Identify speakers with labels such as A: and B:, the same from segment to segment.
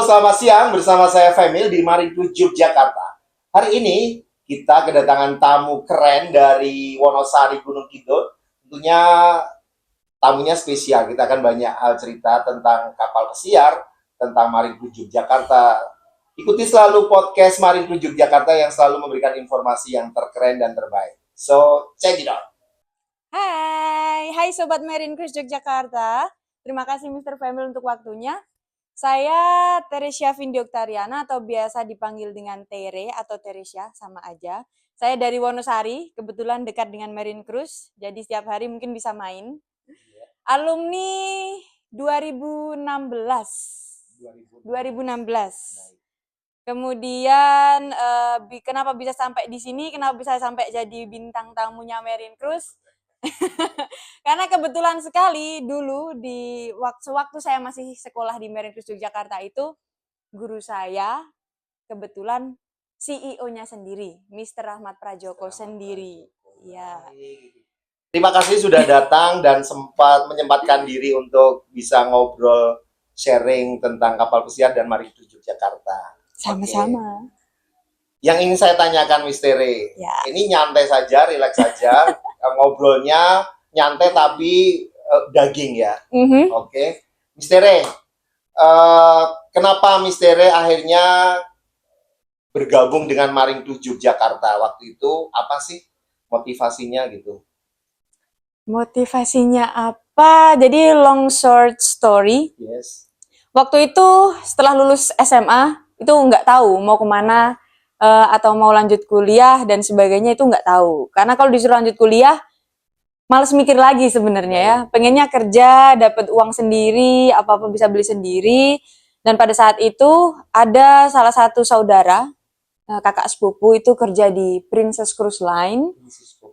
A: selamat siang. Bersama saya Femil di Maringkus, Yogyakarta. Hari ini kita kedatangan tamu keren dari Wonosari, Gunung Kidul. Tentunya tamunya spesial. Kita akan banyak hal cerita tentang kapal pesiar, tentang Maringkus, Yogyakarta. Ikuti selalu podcast Maringkus, Yogyakarta yang selalu memberikan informasi yang terkeren dan terbaik. So, check it out.
B: Hai Sobat Maringkus Yogyakarta. Terima kasih Mr. Femil untuk waktunya. Saya Teresia Vindi Oktariana atau biasa dipanggil dengan Tere atau Teresia, sama aja. Saya dari Wonosari, kebetulan dekat dengan Maringkus, jadi setiap hari mungkin bisa main. Alumni 2016. 2016. Kemudian kenapa bisa sampai di sini? Kenapa bisa sampai jadi bintang tamunya Maringkus? Karena kebetulan sekali dulu di waktu saya masih sekolah di Maringkus Yogyakarta itu, guru saya kebetulan CEO-nya sendiri, Mr. Rahmat Prajoko sendiri. Ya.
A: Terima kasih sudah datang dan menyempatkan diri untuk bisa ngobrol sharing tentang kapal pesiar dan Maringkus Yogyakarta.
B: Sama-sama.
A: Yang ingin saya tanyakan Miss Tere,
B: Ya.
A: ini nyantai saja, rileks saja, ngobrolnya nyantai tapi daging ya. Oke. Miss Tere, kenapa Miss Tere akhirnya bergabung dengan Maringkus Yogyakarta? Waktu itu apa sih motivasinya gitu?
B: Motivasinya apa? Jadi long short story.
A: Yes.
B: Waktu itu setelah lulus SMA, itu nggak tahu mau kemana, atau mau lanjut kuliah dan sebagainya, itu nggak tahu. Karena kalau disuruh lanjut kuliah, males mikir lagi sebenarnya ya. Pengennya kerja, dapat uang sendiri, apa-apa bisa beli sendiri. Dan pada saat itu ada salah satu saudara, kakak sepupu itu kerja di Princess Cruise Line.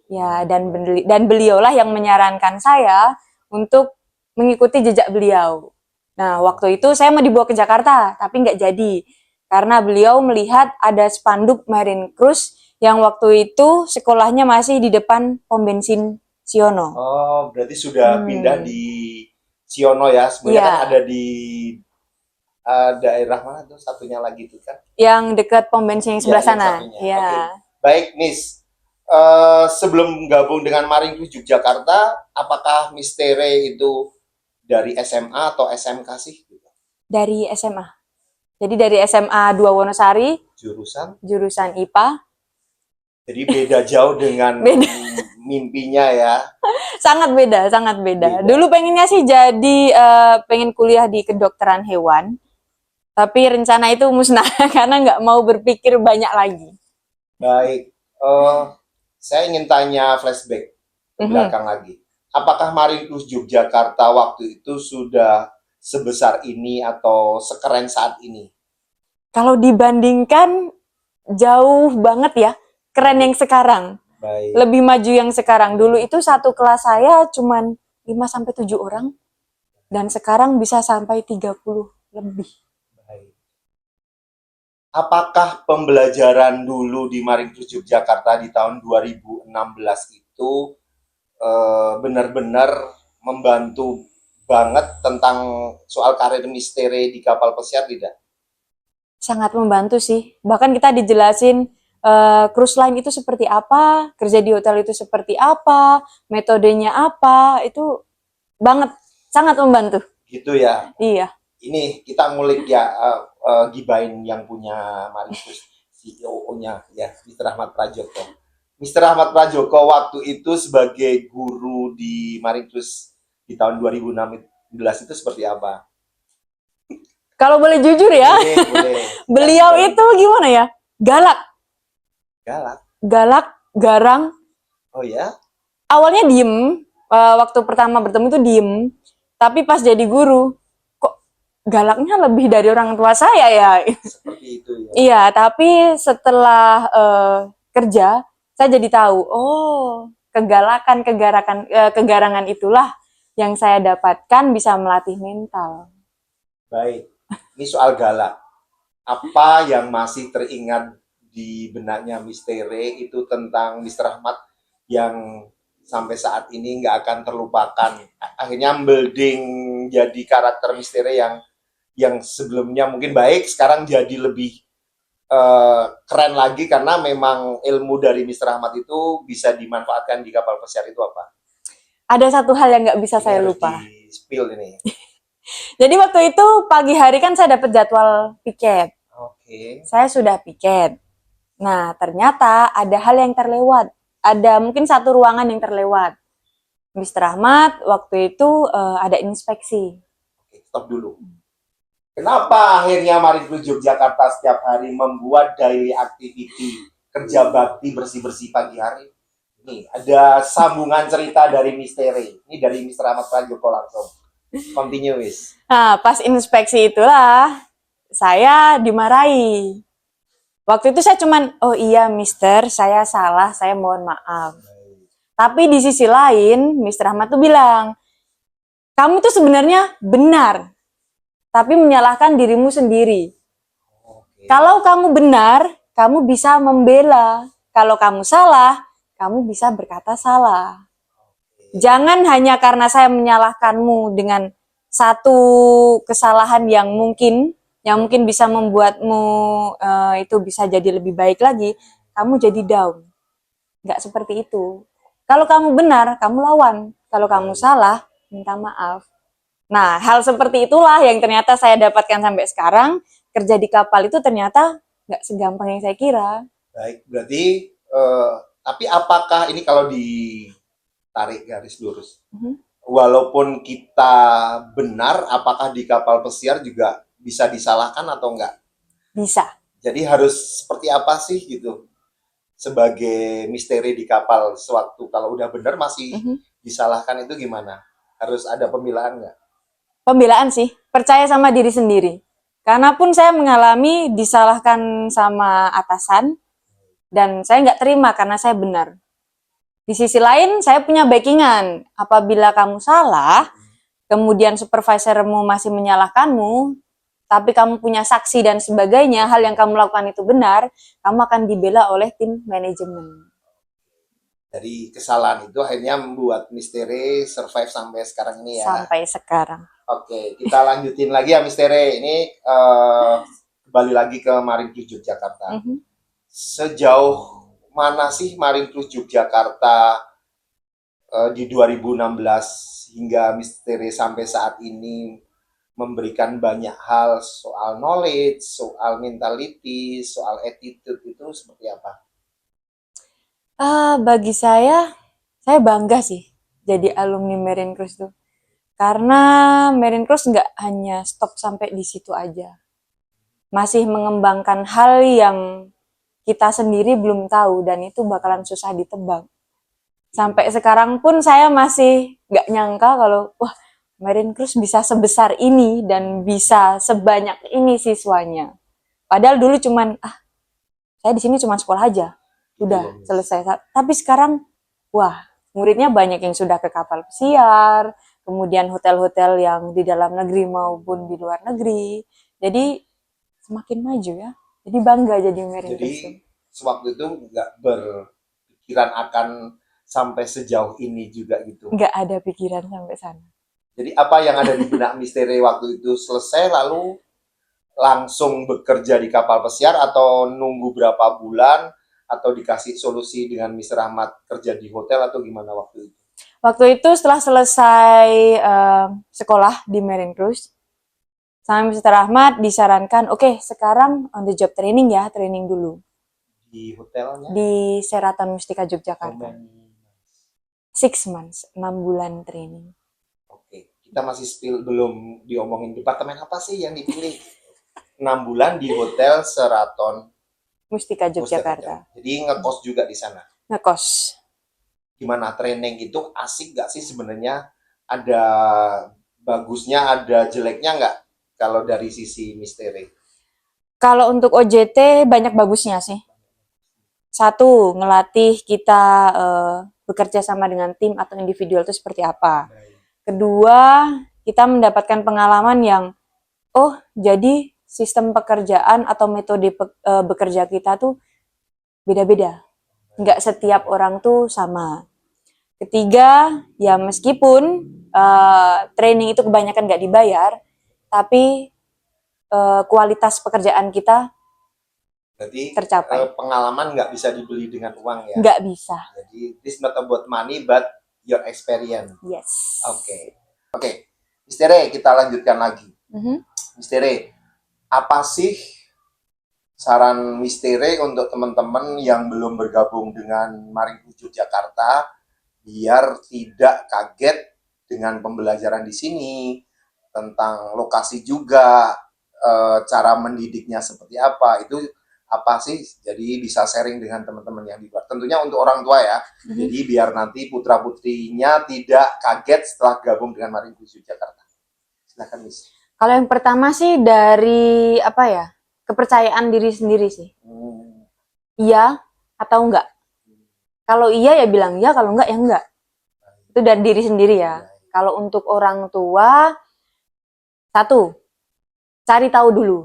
B: Ya, dan beliaulah yang menyarankan saya untuk mengikuti jejak beliau. Nah, waktu itu saya mau dibawa ke Jakarta, tapi nggak jadi. Karena beliau melihat ada spanduk Maringkus yang waktu itu sekolahnya masih di depan pom bensin Siono.
A: Oh, berarti sudah pindah di Siono ya. Sebenarnya kan ada di daerah mana tuh satunya lagi itu kan?
B: Yang dekat pom bensin yang sebelah sana.
A: Ya. Okay. Baik, Miss. Sebelum gabung dengan Maringkus Yogyakarta, apakah Miss Tere itu dari SMA atau SMK sih?
B: Dari SMA. Jadi dari SMA 2 Wonosari. Jurusan IPA. Jadi
A: beda jauh dengan mimpinya ya.
B: Sangat beda. Dulu pengennya sih jadi pengen kuliah di kedokteran hewan. Tapi rencana itu musnah karena nggak mau berpikir banyak lagi.
A: Baik. Saya ingin tanya flashback ke belakang lagi. Apakah Maringkus Yogyakarta waktu itu sudah sebesar ini atau sekeren saat ini?
B: Kalau dibandingkan jauh banget ya, keren yang sekarang.
A: Baik.
B: Lebih maju yang sekarang. Dulu itu satu kelas saya cuman 5-7 orang dan sekarang bisa sampai 30 lebih.
A: Baik. Apakah pembelajaran dulu di Maringkus Yogyakarta di tahun 2016 itu benar-benar membantu banget tentang soal karir Miss Tere di kapal pesiar tidak?
B: Sangat membantu sih. Bahkan kita dijelasin cruise line itu seperti apa, kerja di hotel itu seperti apa, metodenya apa, itu banget, sangat membantu.
A: Gitu ya?
B: Iya.
A: Ini kita ngulik ya, gibain yang punya Maringkus, CEO-nya ya, Mr. Rahmat Prajoko. Mr. Rahmat Prajoko waktu itu sebagai guru di Maringkus di tahun 2016 itu seperti apa?
B: Kalau boleh jujur ya,
A: boleh.
B: Beliau itu gimana ya? Galak, garang.
A: Oh ya?
B: Awalnya diem, waktu pertama bertemu itu diem, tapi pas jadi guru, kok galaknya lebih dari orang tua saya ya.
A: Seperti itu ya?
B: Iya, tapi setelah kerja, saya jadi tahu, oh kegarangan itulah yang saya dapatkan bisa melatih mental.
A: Baik, ini soal galak. Apa yang masih teringat di benaknya Miss Tere itu tentang Mr. Rahmat yang sampai saat ini nggak akan terlupakan? Akhirnya building jadi karakter Miss Tere yang yang sebelumnya mungkin baik, sekarang jadi lebih keren lagi karena memang ilmu dari Mr. Ahmad itu bisa dimanfaatkan di kapal pesiar itu apa?
B: Ada satu hal yang nggak bisa
A: Ini
B: saya
A: harus
B: lupa.
A: di-spill ini.
B: Jadi waktu itu pagi hari kan saya dapat jadwal piket.
A: Oke.
B: Saya sudah piket. Nah, ternyata ada hal yang terlewat. Ada mungkin satu ruangan yang terlewat. Mr. Ahmad waktu itu ada inspeksi.
A: Oke, stop dulu. Kenapa akhirnya Marine Cruise Yogyakarta setiap hari membuat daily activity kerja bakti bersih-bersih pagi hari? Ini ada sambungan cerita dari misteri. Ini dari Mr. Ahmad Prajogo langsung. Continue, wis.
B: Nah, pas inspeksi itulah saya dimarahi. Waktu itu saya cuman, oh iya mister, saya salah, saya mohon maaf. Tapi di sisi lain, Mr. Ahmad tuh bilang, kamu tuh sebenarnya benar, tapi menyalahkan dirimu sendiri.
A: Oke.
B: Kalau kamu benar, kamu bisa membela. Kalau kamu salah, kamu bisa berkata salah. Jangan hanya karena saya menyalahkanmu dengan satu kesalahan yang mungkin bisa membuatmu itu bisa jadi lebih baik lagi, kamu jadi down. Nggak seperti itu. Kalau kamu benar, kamu lawan. Kalau kamu salah, minta maaf. Nah, hal seperti itulah yang ternyata saya dapatkan sampai sekarang. Kerja di kapal itu ternyata nggak segampang yang saya kira.
A: Baik, berarti tapi apakah ini kalau ditarik garis lurus, walaupun kita benar, apakah di kapal pesiar juga bisa disalahkan atau enggak?
B: Bisa.
A: Jadi harus seperti apa sih gitu sebagai misteri di kapal sewaktu kalau udah benar masih disalahkan itu gimana? Harus ada pembelaan nggak?
B: Pembelaan sih, percaya sama diri sendiri. Karena pun saya mengalami disalahkan sama atasan, dan saya nggak terima karena saya benar. Di sisi lain, saya punya backingan. Apabila kamu salah, kemudian supervisormu masih menyalahkanmu, tapi kamu punya saksi dan sebagainya, hal yang kamu lakukan itu benar, kamu akan dibela oleh tim manajemen.
A: Dari kesalahan itu akhirnya membuat misteri survive sampai sekarang ini ya.
B: Sampai sekarang.
A: Oke, kita lanjutin lagi ya misteri. Ini kembali lagi ke Marine Cruise Yogyakarta. Sejauh mana sih Marine Cruise Yogyakarta di 2016 hingga misteri sampai saat ini memberikan banyak hal soal knowledge, soal mentality, soal attitude itu seperti apa?
B: Bagi saya bangga sih jadi alumni Marine Cruise tuh. Karena Marine Cruise nggak hanya stop sampai di situ aja. Masih mengembangkan hal yang kita sendiri belum tahu dan itu bakalan susah ditebak. Sampai sekarang pun saya masih nggak nyangka kalau wah Marine Cruise bisa sebesar ini dan bisa sebanyak ini siswanya. Padahal dulu cuman saya di sini cuma sekolah aja. Udah selesai. Tapi sekarang wah, muridnya banyak yang sudah ke kapal pesiar, kemudian hotel-hotel yang di dalam negeri maupun di luar negeri. Jadi semakin maju ya. Jadi bangga jadi Marine Cruise.
A: Jadi sewaktu itu nggak berpikiran akan sampai sejauh ini juga gitu.
B: Nggak ada pikiran sampai sana.
A: Jadi apa yang ada di benak misteri waktu itu selesai lalu langsung bekerja di kapal pesiar atau nunggu berapa bulan atau dikasih solusi dengan Mr. Ahmad kerja di hotel atau gimana waktu itu?
B: Waktu itu setelah selesai sekolah di Marine Cruise, sama Mr. Ahmad disarankan, oke, sekarang on the job training ya, training dulu.
A: Di hotelnya?
B: Di Sheraton Mustika Yogyakarta. 6 months, 6 bulan training.
A: Oke, kita masih belum diomongin departemen apa sih yang dipilih. 6 bulan di hotel Sheraton
B: Mustika Yogyakarta.
A: Jadi ngekos juga di sana.
B: Ngekos.
A: Gimana training itu asik gak sih sebenarnya? Ada bagusnya, ada jeleknya nggak kalau dari sisi misteri?
B: Kalau untuk OJT banyak bagusnya sih. Satu, ngelatih kita bekerja sama dengan tim atau individual itu seperti apa. Kedua, kita mendapatkan pengalaman yang, oh jadi sistem pekerjaan atau metode bekerja kita tuh beda-beda. Nggak setiap orang tuh sama. Ketiga, ya meskipun training itu kebanyakan nggak dibayar, tapi kualitas pekerjaan kita
A: Berarti
B: tercapai.
A: pengalaman nggak bisa dibeli dengan uang ya.
B: Nggak bisa.
A: Jadi this not about money but your experience.
B: Yes.
A: Oke. Miss Tere, kita lanjutkan lagi. Miss Tere, apa sih saran Miss Tere untuk teman-teman yang belum bergabung dengan Maring Yogyakarta biar tidak kaget dengan pembelajaran di sini, tentang lokasi juga, cara mendidiknya seperti apa, itu apa sih? Jadi bisa sharing dengan teman-teman yang di luar. Tentunya untuk orang tua ya. Jadi biar nanti putra-putrinya tidak kaget setelah gabung dengan Maring Yogyakarta. Silakan, Miss.
B: Kalau yang pertama sih dari apa ya? Kepercayaan diri sendiri sih. Iya atau enggak? Kalau iya ya bilang iya, kalau enggak ya enggak. Itu dari diri sendiri ya. Kalau untuk orang tua, satu, cari tahu dulu.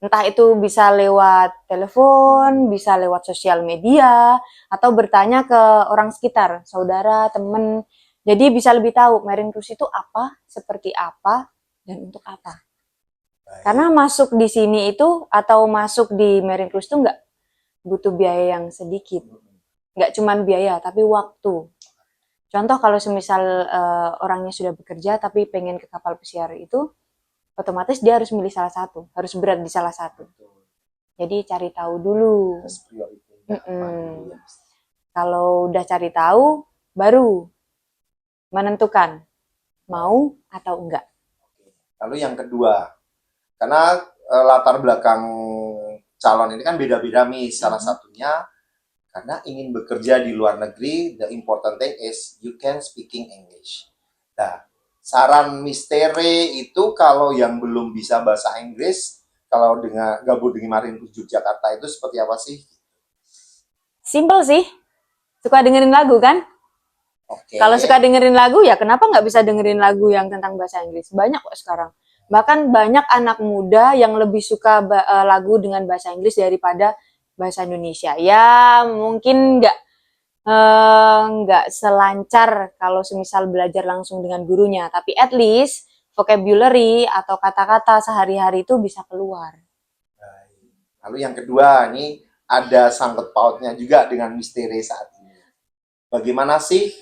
B: Entah itu bisa lewat telepon, bisa lewat sosial media, atau bertanya ke orang sekitar, saudara, teman. Jadi bisa lebih tahu Marine Cruise itu apa, seperti apa, dan untuk apa. Karena masuk di sini itu, atau masuk di Marine Cruise itu nggak butuh biaya yang sedikit. Nggak cuma biaya, tapi waktu. Contoh kalau semisal orangnya sudah bekerja, tapi pengen ke kapal pesiar itu, otomatis dia harus milih salah satu, harus berat di salah satu. Jadi cari tahu dulu. Kalau udah cari tahu, baru menentukan mau atau enggak.
A: Lalu yang kedua, karena latar belakang calon ini kan beda-beda, Miss. Salah satunya karena ingin bekerja di luar negeri, the important thing is you can speaking English. Nah, saran Miss Tere itu kalau yang belum bisa bahasa Inggris, kalau dengan gabung dengan Maring Yogyakarta itu seperti apa sih?
B: Simple sih. Suka dengerin lagu kan? Kalau suka dengerin lagu ya kenapa nggak bisa dengerin lagu yang tentang bahasa Inggris? Banyak kok sekarang. Bahkan banyak anak muda yang lebih suka lagu dengan bahasa Inggris daripada bahasa Indonesia. Ya mungkin nggak selancar kalau semisal belajar langsung dengan gurunya, tapi at least vocabulary atau kata-kata sehari-hari itu bisa keluar.
A: Lalu yang kedua, ini ada sangkut pautnya juga dengan Miss Tere saat ini. Bagaimana sih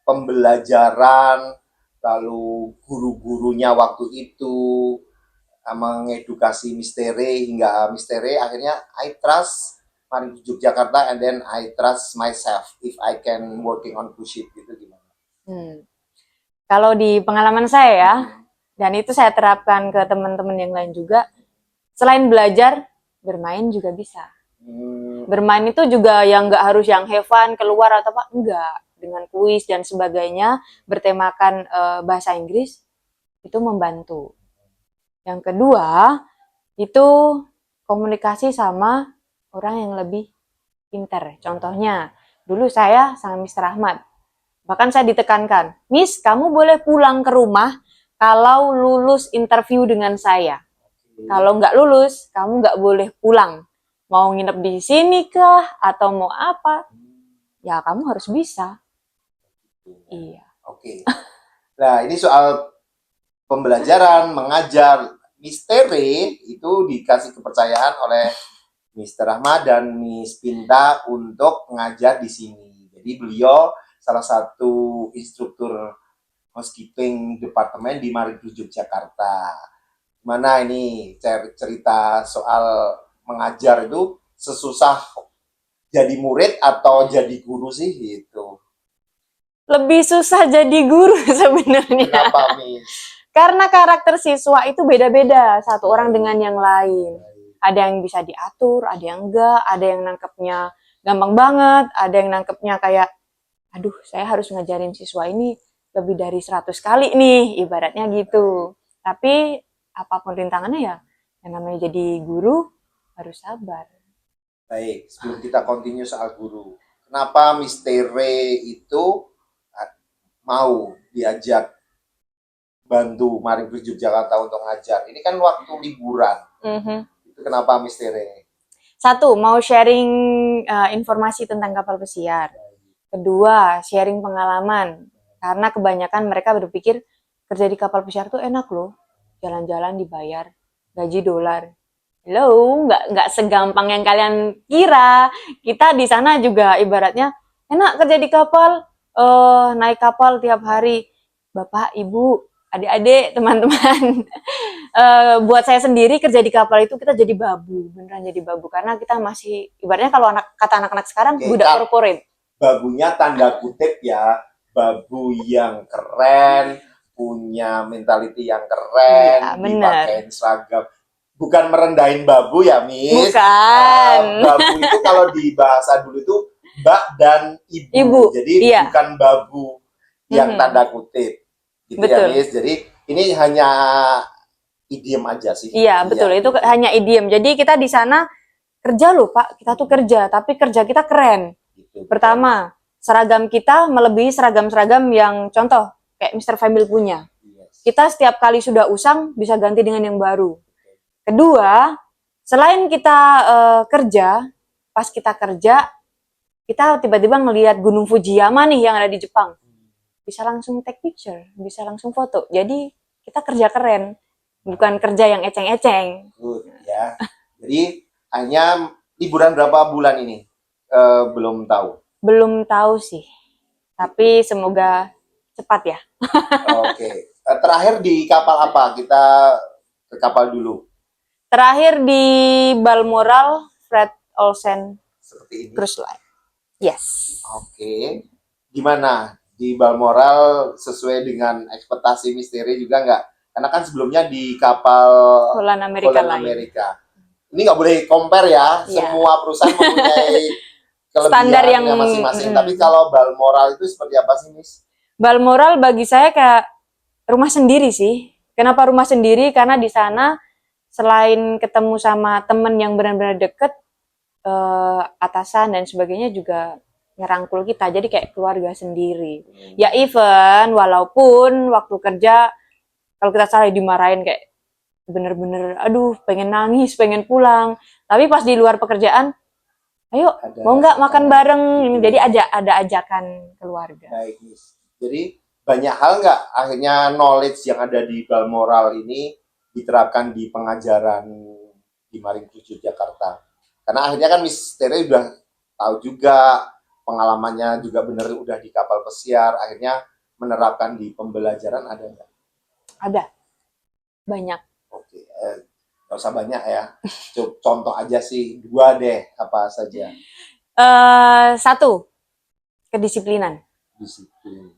A: pembelajaran, lalu guru-gurunya waktu itu mengedukasi Miss Tere hingga Miss Tere akhirnya I trust Maring Yogyakarta and then I trust myself if I can working on cruise ship gitu gimana?
B: Kalau di pengalaman saya ya, dan itu saya terapkan ke teman-teman yang lain juga, selain belajar, bermain juga bisa. Bermain itu juga yang nggak harus yang have fun, keluar atau apa, enggak. Dengan kuis dan sebagainya, bertemakan bahasa Inggris, itu membantu. Yang kedua, itu komunikasi sama orang yang lebih pintar. Contohnya, dulu saya sama Mr. Ahmad. Bahkan saya ditekankan, Miss, kamu boleh pulang ke rumah kalau lulus interview dengan saya. Kalau nggak lulus, kamu nggak boleh pulang. Mau nginep di sini kah? Atau mau apa? Ya, kamu harus bisa. Iya.
A: Oke. Nah, ini soal pembelajaran, mengajar. Miss Tere itu dikasih kepercayaan oleh Mr. Ahmad dan Miss Pinta untuk mengajar di sini. Jadi beliau salah satu instruktur housekeeping departemen di Maring Yogyakarta. Mana ini cerita soal mengajar itu sesusah jadi murid atau jadi guru sih gitu?
B: Lebih susah jadi guru sebenarnya.
A: Kenapa, Miss?
B: Karena karakter siswa itu beda-beda satu orang dengan yang lain. Ada yang bisa diatur, ada yang enggak, ada yang nangkepnya gampang banget, ada yang nangkepnya kayak, aduh saya harus ngajarin siswa ini lebih dari 100 kali nih, ibaratnya gitu. Tapi apapun rintangannya ya, yang namanya jadi guru harus sabar.
A: Baik, sebelum kita continue soal guru, kenapa Miss Tere itu mau diajak bantu Maring Yogyakarta untuk ngajar? Ini kan waktu liburan. Itu kenapa Miss Tere?
B: Satu, mau sharing informasi tentang kapal pesiar. Kedua, sharing pengalaman. Karena kebanyakan mereka berpikir kerja di kapal pesiar tuh enak loh. Jalan-jalan dibayar. gaji dolar. Hello, nggak segampang yang kalian kira. Kita di sana juga ibaratnya enak kerja di kapal, naik kapal tiap hari. Bapak, ibu, adik-adik, teman-teman. Buat saya sendiri kerja di kapal itu kita jadi babu, beneran jadi babu karena kita masih ibaratnya kalau kata anak-anak sekarang
A: Oke,
B: budak
A: Kak.
B: korporat.
A: Babunya tanda kutip ya, babu yang keren, punya mentality yang
B: Iya,
A: keren,
B: bener.
A: dipakein seragam. Bukan merendahin babu ya, Miss.
B: Bukan.
A: Babu itu kalau di bahasa dulu itu mbak dan ibu.
B: Ibu,
A: Jadi
B: iya.
A: bukan babu yang
B: Mhm,
A: tanda kutip. Gitu ya,
B: betul.
A: Miss. Jadi ini hanya idiom aja sih.
B: Iya, betul. Itu
A: gitu.
B: hanya idiom. Jadi kita di sana kerja loh, Pak. Kita tuh kerja, tapi kerja kita keren.
A: Gitu,
B: Pertama, seragam kita melebihi seragam-seragam yang contoh kayak Mr. Family punya.
A: Yes.
B: Kita setiap kali sudah usang bisa ganti dengan yang baru. Kedua, selain kita kerja, pas kita kerja, kita tiba-tiba ngelihat Gunung Fujiyama nih yang ada di Jepang. Bisa langsung take picture, bisa langsung foto. Jadi kita kerja keren, bukan kerja yang eceng-eceng.
A: Good, ya. Jadi hanya liburan berapa bulan ini? Belum tahu.
B: Belum tahu sih, tapi semoga cepat ya.
A: Oke. Terakhir di kapal apa? Kita ke kapal dulu.
B: Terakhir di Balmoral, Fred Olsen
A: Seperti ini.
B: Cruise Line. Yes.
A: Oke. Gimana? Di Balmoral sesuai dengan ekspektasi misteri juga nggak? Karena kan sebelumnya di kapal
B: Holland Amerika
A: Holland
B: Line.
A: Amerika. Ini nggak boleh compare ya.
B: Iya.
A: Semua perusahaan mempunyai
B: Standar yang
A: kelebihannya masing-masing. Tapi kalau Balmoral itu seperti apa sih, Miss?
B: Balmoral bagi saya kayak rumah sendiri sih. Kenapa rumah sendiri? Karena di sana selain ketemu sama temen yang benar-benar deket, atasan dan sebagainya juga ngerangkul kita. Jadi kayak keluarga sendiri. Ya even walaupun waktu kerja kalau kita salah dimarahin kayak bener-bener aduh pengen nangis, pengen pulang. Tapi pas di luar pekerjaan, ayo mau nggak makan bareng? Jadi ada ajakan keluarga.
A: Baik, Miss. Jadi banyak hal nggak akhirnya knowledge yang ada di Balmoral ini diterapkan di pengajaran di Maring Cruise Jakarta. Karena akhirnya kan Miss Tere udah tahu juga pengalamannya juga bener udah di kapal pesiar, akhirnya menerapkan di pembelajaran ada nggak?
B: Ada banyak.
A: Oke, nggak usah banyak ya. Contoh aja sih, 2 deh, apa saja.
B: Satu, kedisiplinan.
A: Disiplin.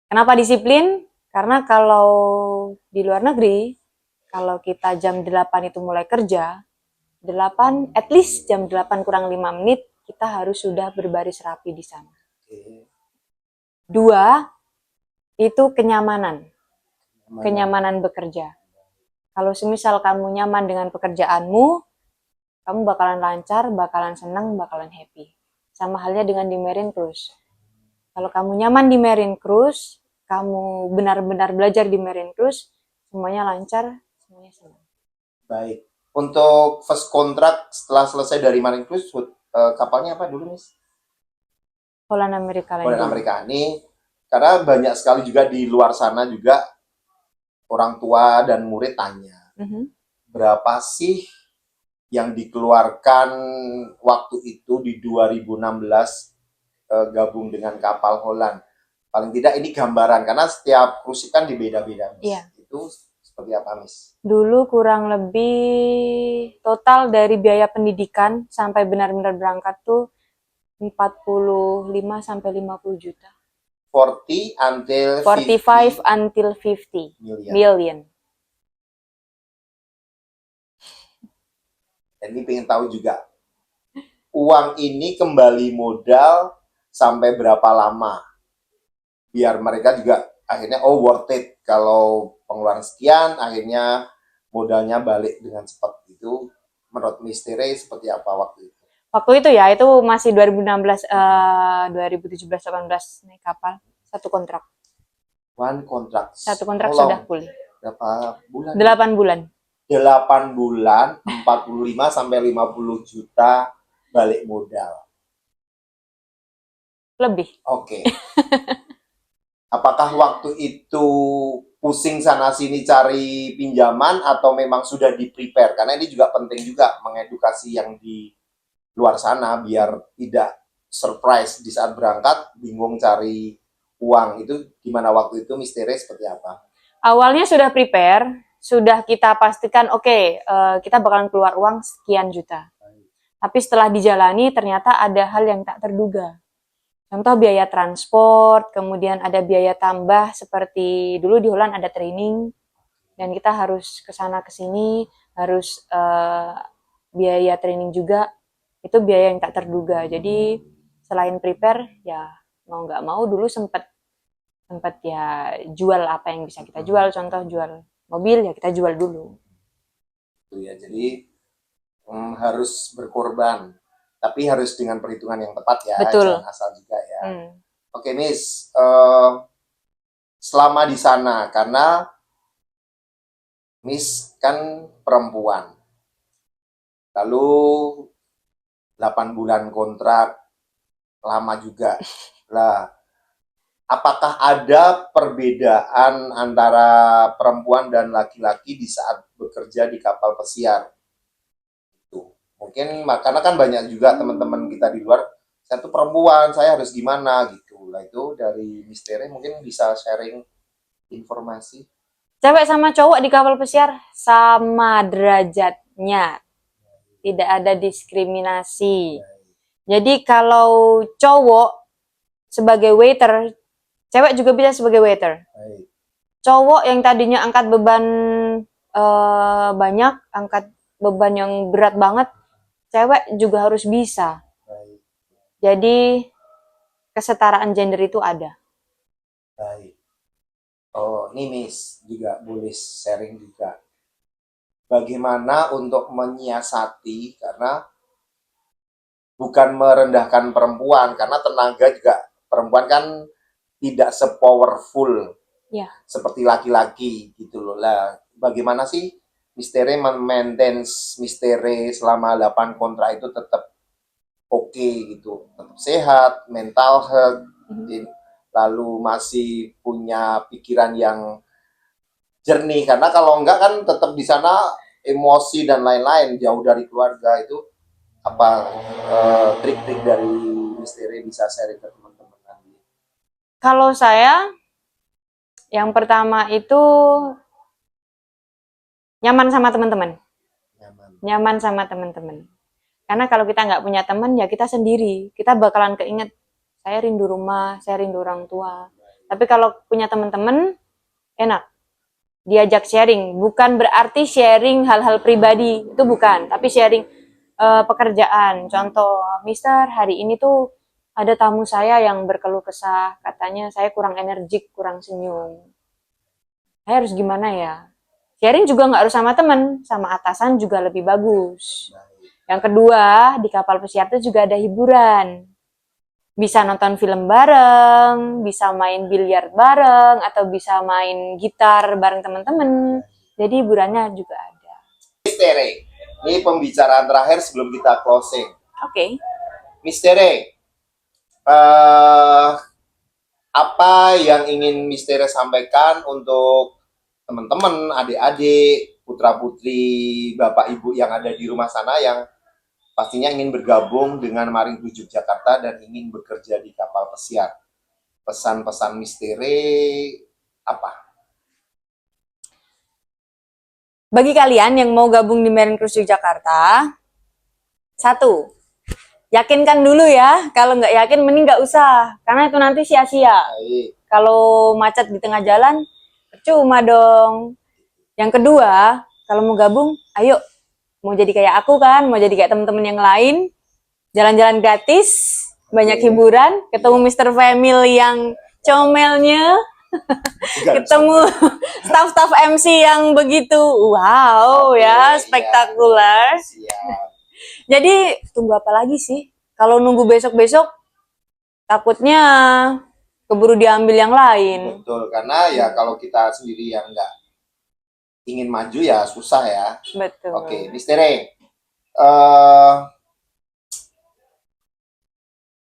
B: Kenapa disiplin? Karena kalau di luar negeri, kalau kita jam 8 itu mulai kerja, 8, at least jam 8 kurang 5 menit, kita harus sudah berbaris rapi di sana.
A: Oke.
B: 2, itu kenyamanan. Kenyamanan bekerja. Kalau semisal kamu nyaman dengan pekerjaanmu, kamu bakalan lancar, bakalan senang, bakalan happy. Sama halnya dengan di Marine Cruise. Kalau kamu nyaman di Marine Cruise, kamu benar-benar belajar di Marine Cruise, semuanya lancar, semuanya senang.
A: Baik. Untuk first kontrak setelah selesai dari Marine Cruise, kapalnya apa dulu, Miss?
B: Holland Amerika Line.
A: Holland Amerika ini, karena banyak sekali juga di luar sana juga orang tua dan murid tanya, berapa sih yang dikeluarkan waktu itu di 2016 gabung dengan kapal Holland? Paling tidak ini gambaran, karena setiap cruise kan dibeda-beda, Miss.
B: Iya.
A: Itu seperti apa, Miss?
B: Dulu kurang lebih total dari biaya pendidikan sampai benar-benar berangkat tuh 45 sampai 50 juta.
A: 40 until
B: 45 until 50 million.
A: Dan ini pengen tahu juga, uang ini kembali modal sampai berapa lama? Biar mereka juga akhirnya worth it. Kalau pengeluaran sekian, akhirnya modalnya balik dengan cepat. Itu menurut Misteri seperti apa waktu itu?
B: Waktu itu ya, itu masih 2016, 2017-18 naik kapal. Satu kontrak. Satu kontrak sudah pulih.
A: Berapa bulan?
B: 8 bulan.
A: 8 bulan, 45 sampai 50 juta balik modal.
B: Lebih.
A: Oke. Apakah waktu itu pusing sana sini cari pinjaman atau memang sudah di prepare? Karena ini juga penting juga mengedukasi yang di luar sana biar tidak surprise di saat berangkat bingung cari uang. Itu gimana waktu itu misteri seperti apa?
B: Awalnya sudah prepare, sudah kita pastikan oke, kita bakalan keluar uang sekian juta. Tapi setelah dijalani ternyata ada hal yang tak terduga. Contoh biaya transport, kemudian ada biaya tambah seperti dulu di Holland ada training dan kita harus ke sana ke sini, harus biaya training juga. Itu biaya yang tak terduga. Jadi selain prepare ya mau nggak mau dulu sempat ya jual apa yang bisa kita jual, contoh jual mobil ya kita jual dulu.
A: Itu ya. Jadi harus berkorban, tapi harus dengan perhitungan yang tepat ya,
B: Betul.
A: jangan asal juga ya. Oke, Miss, selama di sana, karena Miss kan perempuan, lalu 8 bulan kontrak, lama juga. Lah, apakah ada perbedaan antara perempuan dan laki-laki di saat bekerja di kapal pesiar? Mungkin karena kan banyak juga teman-teman kita di luar, saya tuh perempuan, saya harus gimana gitu. Lah itu dari misteri mungkin bisa sharing informasi.
B: Cewek sama cowok di kapal pesiar sama derajatnya, tidak ada diskriminasi. Jadi kalau cowok sebagai waiter, cewek juga bisa sebagai waiter.
A: Baik.
B: Cowok yang tadinya angkat beban banyak, angkat beban yang berat banget, cewek juga harus bisa.
A: Baik.
B: Jadi kesetaraan gender itu ada.
A: Baik. Oh, ini Miss juga boleh sharing juga. Bagaimana untuk menyiasati, karena bukan merendahkan perempuan, karena tenaga juga perempuan kan tidak sepowerful
B: Ya.
A: seperti laki-laki gitu loh. Lah, bagaimana sih misteri maintain misteri selama 8 kontrak itu tetap oke gitu, tetap sehat, mental health, lalu masih punya pikiran yang jernih, karena kalau enggak kan tetap di sana emosi dan lain-lain, jauh dari keluarga. Itu apa trik-trik dari misteri bisa sharing ke teman-teman nanti?
B: Kalau saya, yang pertama itu nyaman sama teman-teman. Nyaman sama teman-teman. Karena kalau kita nggak punya teman, ya kita sendiri. Kita bakalan keinget, saya rindu rumah, saya rindu orang tua. Tapi kalau punya teman-teman, enak. Diajak sharing. Bukan berarti sharing hal-hal pribadi. Itu bukan. Tapi sharing pekerjaan. Contoh, Mister, hari ini tuh ada tamu saya yang berkeluh kesah. Katanya saya kurang energik, kurang senyum. Saya harus gimana ya? Sharing juga nggak harus sama teman, sama atasan juga lebih bagus. Yang kedua, di kapal pesiar itu juga ada hiburan. Bisa nonton film bareng, bisa main biliar bareng, atau bisa main gitar bareng teman-teman. Jadi hiburannya juga ada.
A: Misteri, ini pembicaraan terakhir sebelum kita closing.
B: Oke.
A: Misteri, apa yang ingin Misteri sampaikan untuk teman-teman, adik-adik, putra-putri, bapak ibu yang ada di rumah sana yang pastinya ingin bergabung dengan Maring Yogyakarta dan ingin bekerja di kapal pesiar? Pesan-pesan Misteri apa?
B: Bagi kalian yang mau gabung di Marine Cruise Yogyakarta, satu, yakinkan dulu ya. Kalau nggak yakin, mending nggak usah. Karena itu nanti sia-sia. Kalau macet di tengah jalan, percuma dong. Yang kedua, kalau mau gabung, ayo. Mau jadi kayak aku kan, mau jadi kayak teman-teman yang lain. Jalan-jalan gratis, banyak hiburan, ketemu Mr. Family yang comelnya, ketemu staff-staff MC yang begitu wow ya, spektakuler. Jadi tunggu apa lagi sih? Kalau nunggu besok-besok, takutnya keburu diambil yang lain.
A: Betul, karena ya kalau kita sendiri yang nggak ingin maju ya susah ya.
B: Betul.
A: Oke, Misteri,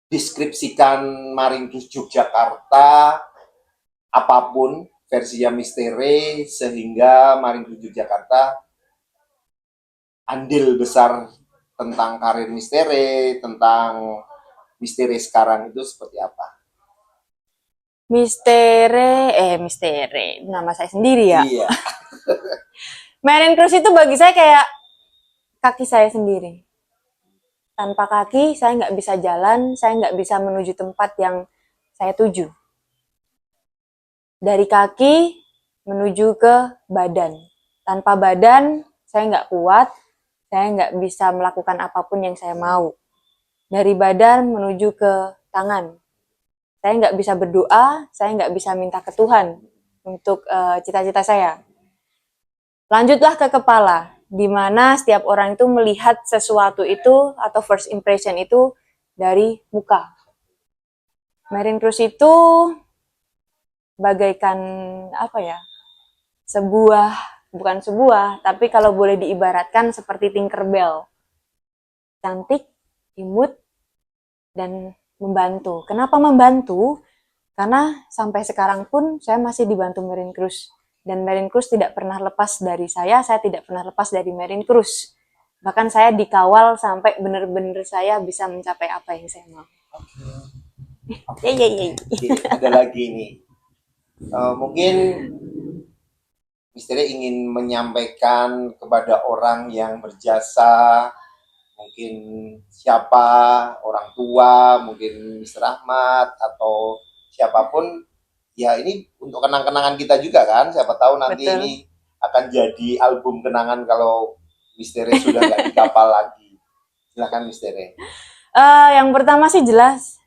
A: deskripsikan Maring Cruise Yogyakarta, apapun, versinya Mistere, sehingga Maring Cruz Yogyakarta andil besar tentang karir Mistere, tentang Mistere sekarang itu seperti apa?
B: Mistere, nama saya sendiri ya.
A: Iya.
B: Marine Cruise itu bagi saya kayak kaki saya sendiri. Tanpa kaki, saya nggak bisa jalan, saya nggak bisa menuju tempat yang saya tuju. Dari kaki menuju ke badan. Tanpa badan, saya nggak kuat, saya nggak bisa melakukan apapun yang saya mau. Dari badan menuju ke tangan. Saya nggak bisa berdoa, saya nggak bisa minta ke Tuhan untuk cita-cita saya. Lanjutlah ke kepala, di mana setiap orang itu melihat sesuatu itu atau first impression itu dari muka. Marine Cruise itu bagaikan apa ya? Bukan sebuah, tapi kalau boleh diibaratkan seperti Tinkerbell. Cantik, imut, dan membantu. Kenapa membantu? Karena sampai sekarang pun saya masih dibantu Marine Cruise. Dan Marine Cruise tidak pernah lepas dari saya tidak pernah lepas dari Marine Cruise. Bahkan saya dikawal sampai benar-benar saya bisa mencapai apa yang saya mau.
A: Oke, ada lagi nih. Mungkin Misteri ingin menyampaikan kepada orang yang berjasa, mungkin siapa, orang tua, mungkin Mister Ahmad, atau siapapun, ya ini untuk kenang-kenangan kita juga kan, siapa tahu nanti
B: Betul.
A: ini akan jadi album kenangan kalau Misteri sudah nggak di kapal lagi. Silakan Misteri.
B: Yang pertama sih jelas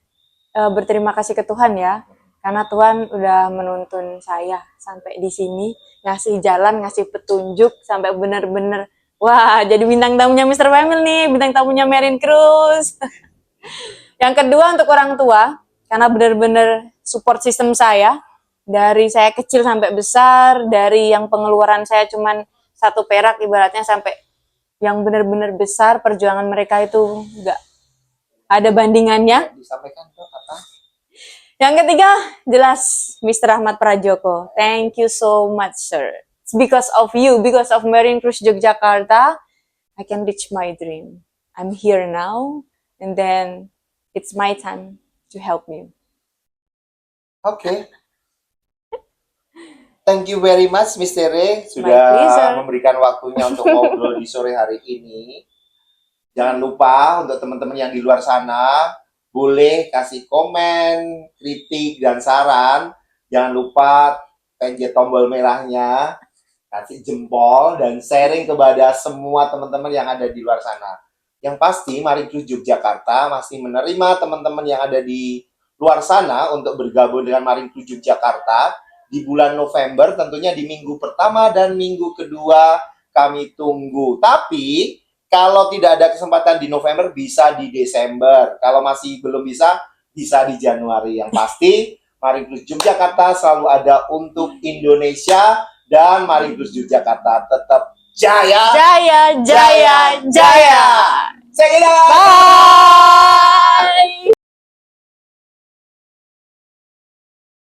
B: berterima kasih ke Tuhan ya, karena Tuhan udah menuntun saya sampai di sini, ngasih jalan, ngasih petunjuk sampai benar-benar wah jadi bintang tamunya Mr. Family nih, bintang tamunya Marine Cruise. Yang kedua untuk orang tua, karena benar-benar support sistem saya dari saya kecil sampai besar, dari yang pengeluaran saya cuman 1 perak ibaratnya sampai yang benar-benar besar, perjuangan mereka itu nggak ada bandingannya.
A: Disampaikan ke apa?
B: Yang ketiga, jelas Mr. Ahmad Prajoko. Thank you so much, sir. It's because of you, because of Marine Cruise Yogyakarta, I can reach my dream. I'm here now, and then it's my time to help you.
A: Oke. Thank you very much, Mister Re,
B: My
A: sudah
B: pleasure.
A: memberikan waktunya untuk ngobrol di sore hari ini. Jangan lupa untuk teman-teman yang di luar sana, boleh kasih komen, kritik, dan saran. Jangan lupa pencet tombol merahnya, kasih jempol, dan sharing kepada semua teman-teman yang ada di luar sana. Yang pasti, Marine Cruise Yogyakarta masih menerima teman-teman yang ada di luar sana untuk bergabung dengan Marine Cruise Yogyakarta di bulan November, tentunya di minggu pertama dan minggu kedua kami tunggu. Tapi kalau tidak ada kesempatan di November, bisa di Desember. Kalau masih belum bisa, bisa di Januari. Yang pasti, Marine Cruise Yogyakarta selalu ada untuk Indonesia, dan Marine Cruise Yogyakarta tetap jaya.
B: Jaya, jaya, jaya.
A: Saya kira.
B: Bye.